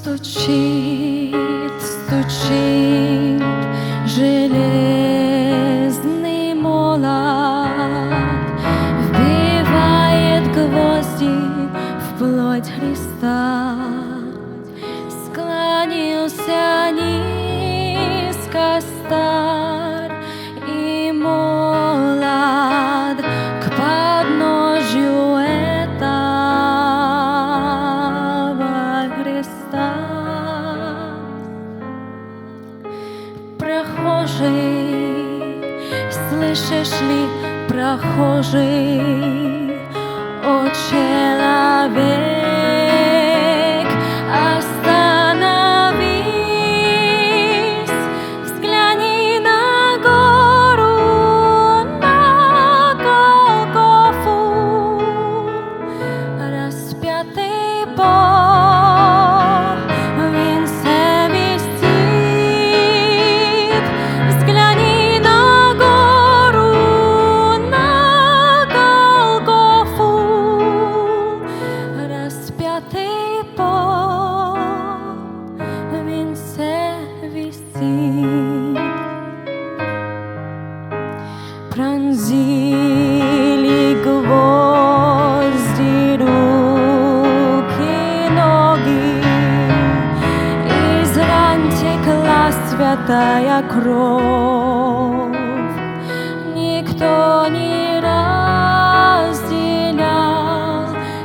Стучит, стучит железный молот, вбивает гвозди в плоть Христа. Склонился низко стар и молод к подножью этого Христа. Прохожий, слышишь ли, прохожий, о человек, остановись, взгляни на гору, на Голгофу, распятый Бог в венце висит. Взгляни на гору, на Голгофу, распятый Бог в венце висит. Пронзили гвозди руки, ноги, из ран текла святая кровь. Никто не разделял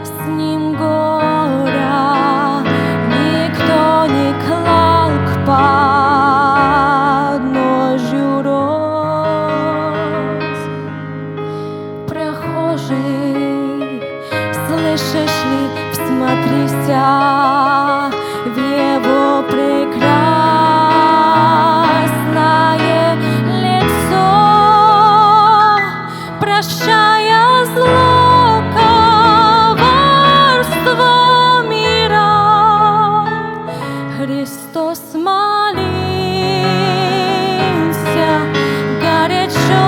с ним горя, никто не клал к подножью роз. Прохожий, слышишь ли, всмотрися в его прекрасное лицо, прощая зло, коварство мира. Христос, молился горячо,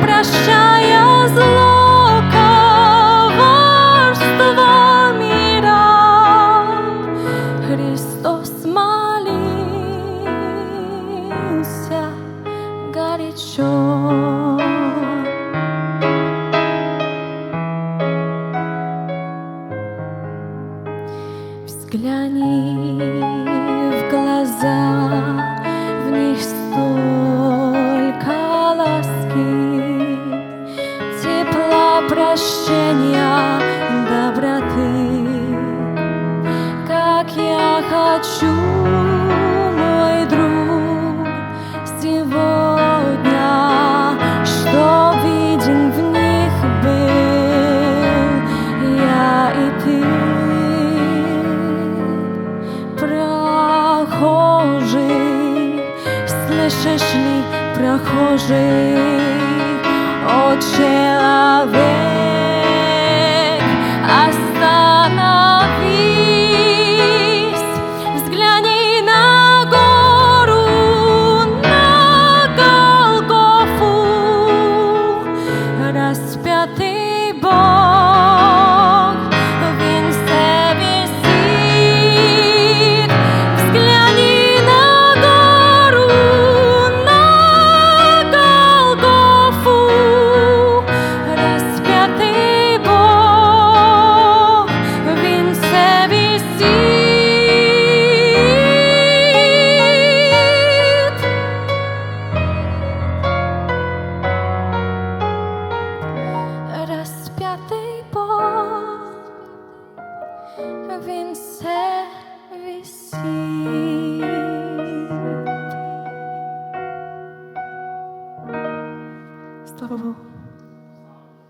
прощая зло, коварство мира. Христос молился горячо. Взгляни в глаза, в них столько ласки, тепла, прощения, доброты. Как я хочу, мой друг, сегодня, что виден в них был я и ты. Прохожий, слышишь ли, прохожий, о человек.